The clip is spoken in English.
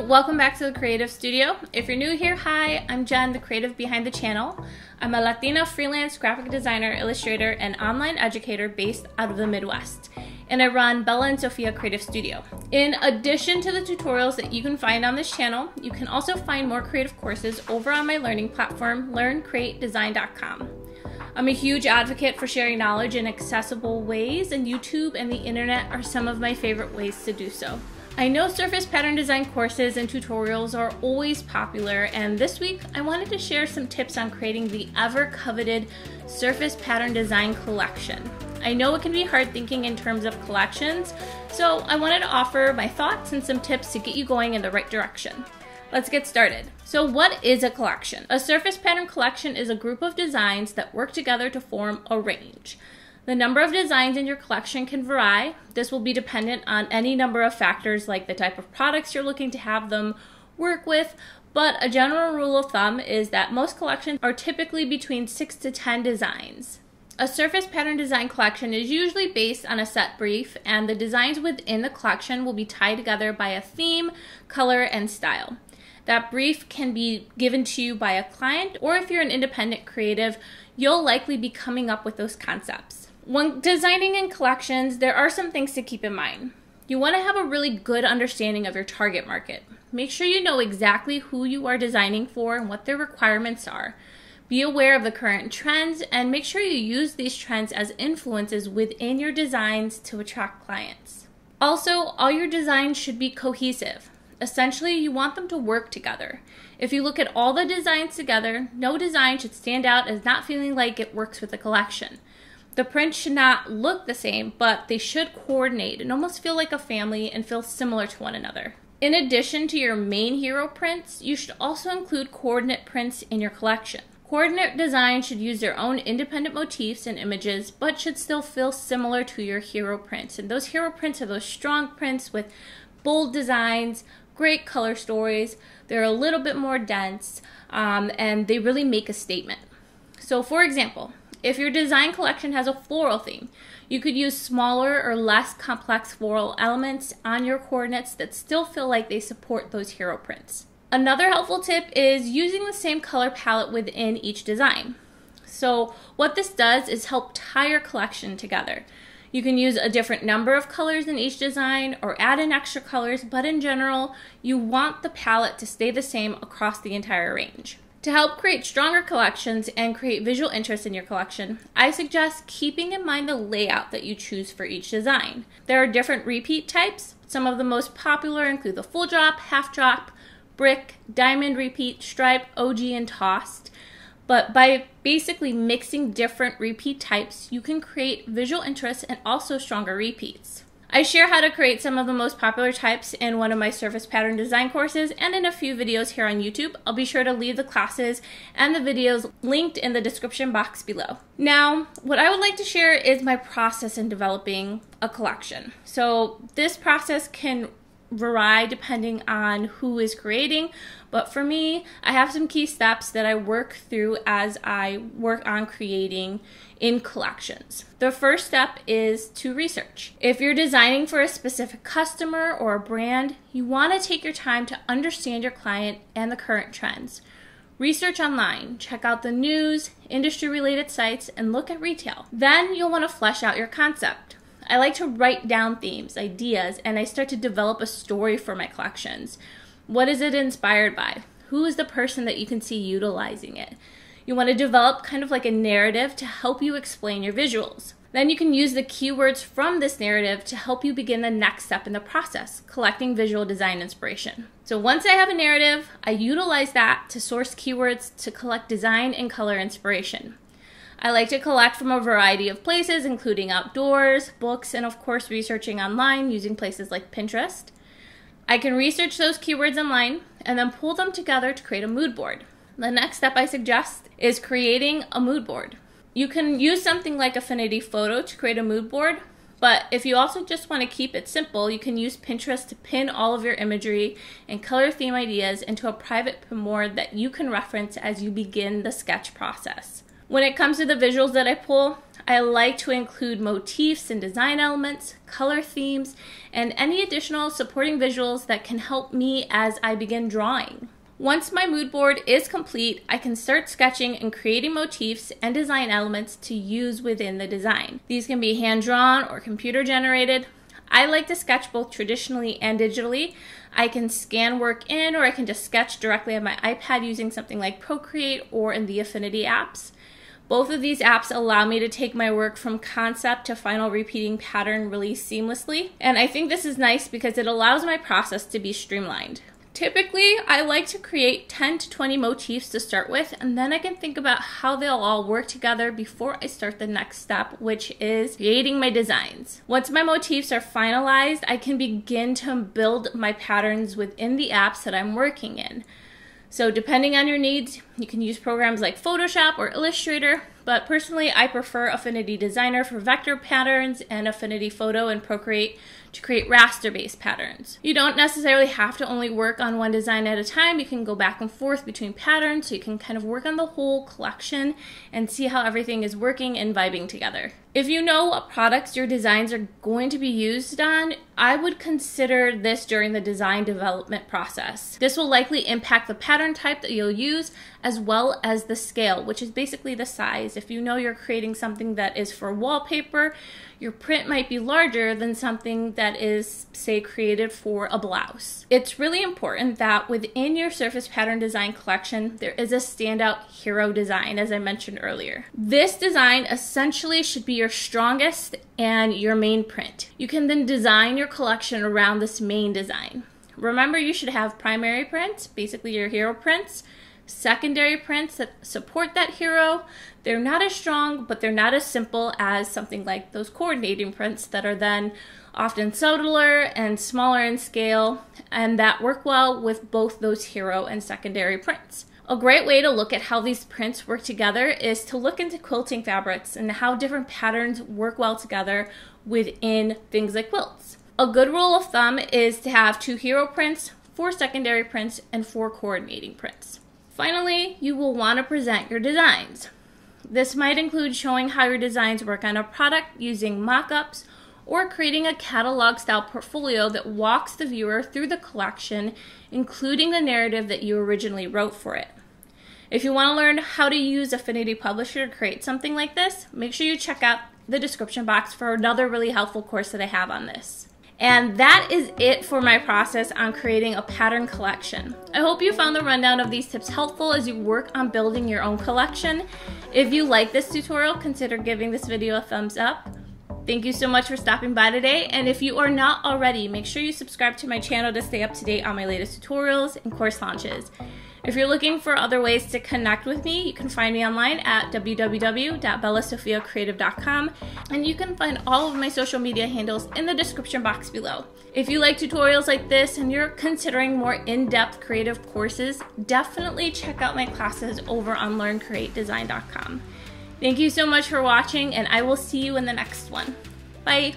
welcome back to the Creative Studio. If you're new here, hi, I'm Jen, the creative behind the channel. I'm a Latina freelance graphic designer, illustrator, and online educator based out of the Midwest. And I run Bella and Sophia Creative Studio. In addition to the tutorials that you can find on this channel, you can also find more creative courses over on my learning platform, learncreatedesign.com. I'm a huge advocate for sharing knowledge in accessible ways, and YouTube and the internet are some of my favorite ways to do so. I know surface pattern design courses and tutorials are always popular, and this week I wanted to share some tips on creating the ever-coveted surface pattern design collection. I know it can be hard thinking in terms of collections, so I wanted to offer my thoughts and some tips to get you going in the right direction. Let's get started. So what is a collection? A surface pattern collection is a group of designs that work together to form a range. The number of designs in your collection can vary. This will be dependent on any number of factors like the type of products you're looking to have them work with, but a general rule of thumb is that most collections are typically between 6 to 10 designs. A surface pattern design collection is usually based on a set brief, and the designs within the collection will be tied together by a theme, color, and style. That brief can be given to you by a client, or if you're an independent creative, you'll likely be coming up with those concepts. When designing in collections, there are some things to keep in mind. You want to have a really good understanding of your target market. Make sure you know exactly who you are designing for and what their requirements are. Be aware of the current trends and make sure you use these trends as influences within your designs to attract clients. Also, all your designs should be cohesive. Essentially, you want them to work together. If you look at all the designs together, no design should stand out as not feeling like it works with the collection. The prints should not look the same, but they should coordinate and almost feel like a family and feel similar to one another. In addition to your main hero prints, you should also include coordinate prints in your collection. Coordinate designs should use their own independent motifs and images, but should still feel similar to your hero prints. And those hero prints are those strong prints with bold designs, great color stories. They're a little bit more dense, and they really make a statement. So for example, if your design collection has a floral theme, you could use smaller or less complex floral elements on your coordinates that still feel like they support those hero prints. Another helpful tip is using the same color palette within each design. So what this does is help tie your collection together. You can use a different number of colors in each design or add in extra colors, but in general, you want the palette to stay the same across the entire range. To help create stronger collections and create visual interest in your collection, I suggest keeping in mind the layout that you choose for each design. There are different repeat types. Some of the most popular include the full drop, half drop, brick, diamond repeat, stripe, Ogee, and tossed. But by basically mixing different repeat types, you can create visual interest and also stronger repeats. I share how to create some of the most popular types in one of my surface pattern design courses and in a few videos here on YouTube. I'll be sure to leave the classes and the videos linked in the description box below. Now, what I would like to share is my process in developing a collection. So this process can vary depending on who is creating, but for me, I have some key steps that I work through as I work on creating in collections. The first step is to research. If you're designing for a specific customer or a brand, you want to take your time to understand your client and the current trends. Research online, check out the news, industry-related sites, and look at retail. Then you'll want to flesh out your concept. I like to write down themes, ideas, and I start to develop a story for my collections. What is it inspired by? Who is the person that you can see utilizing it? You want to develop kind of like a narrative to help you explain your visuals. Then you can use the keywords from this narrative to help you begin the next step in the process, collecting visual design inspiration. So once I have a narrative, I utilize that to source keywords to collect design and color inspiration. I like to collect from a variety of places, including outdoors, books, and of course researching online using places like Pinterest. I can research those keywords online and then pull them together to create a mood board. The next step I suggest is creating a mood board. You can use something like Affinity Photo to create a mood board, but if you also just want to keep it simple, you can use Pinterest to pin all of your imagery and color theme ideas into a private pin board that you can reference as you begin the sketch process. When it comes to the visuals that I pull, I like to include motifs and design elements, color themes, and any additional supporting visuals that can help me as I begin drawing. Once my mood board is complete, I can start sketching and creating motifs and design elements to use within the design. These can be hand-drawn or computer-generated. I like to sketch both traditionally and digitally. I can scan work in, or I can just sketch directly on my iPad using something like Procreate or in the Affinity apps. Both of these apps allow me to take my work from concept to final repeating pattern really seamlessly. And I think this is nice because it allows my process to be streamlined. Typically, I like to create 10 to 20 motifs to start with, and then I can think about how they'll all work together before I start the next step, which is creating my designs. Once my motifs are finalized, I can begin to build my patterns within the apps that I'm working in. So depending on your needs, you can use programs like Photoshop or Illustrator, but personally I prefer Affinity Designer for vector patterns and Affinity Photo and Procreate to create raster-based patterns. You don't necessarily have to only work on one design at a time. You can go back and forth between patterns, so you can kind of work on the whole collection and see how everything is working and vibing together. If you know what products your designs are going to be used on, I would consider this during the design development process. This will likely impact the pattern type that you'll use, as well as the scale, which is basically the size. If you know you're creating something that is for wallpaper, your print might be larger than something that is, say, created for a blouse. It's really important that within your surface pattern design collection, there is a standout hero design, as I mentioned earlier. This design essentially should be your strongest and your main print. You can then design your collection around this main design. Remember, you should have primary prints, basically your hero prints, secondary prints that support that hero. They're not as strong, but they're not as simple as something like those coordinating prints that are then often subtler and smaller in scale, and that work well with both those hero and secondary prints. A great way to look at how these prints work together is to look into quilting fabrics and how different patterns work well together within things like quilts. A good rule of thumb is to have 2 hero prints, 4 secondary prints, and 4 coordinating prints. Finally, you will want to present your designs. This might include showing how your designs work on a product using mock-ups, or creating a catalog-style portfolio that walks the viewer through the collection, including the narrative that you originally wrote for it. If you want to learn how to use Affinity Publisher to create something like this, make sure you check out the description box for another really helpful course that I have on this. And that is it for my process on creating a pattern collection. I hope you found the rundown of these tips helpful as you work on building your own collection. If you like this tutorial, consider giving this video a thumbs up. Thank you so much for stopping by today, and if you are not already, make sure you subscribe to my channel to stay up to date on my latest tutorials and course launches. If you're looking for other ways to connect with me, you can find me online at www.bellasofiacreative.com, and you can find all of my social media handles in the description box below. If you like tutorials like this and you're considering more in-depth creative courses, definitely check out my classes over on learncreatedesign.com. Thank you so much for watching, and I will see you in the next one. Bye!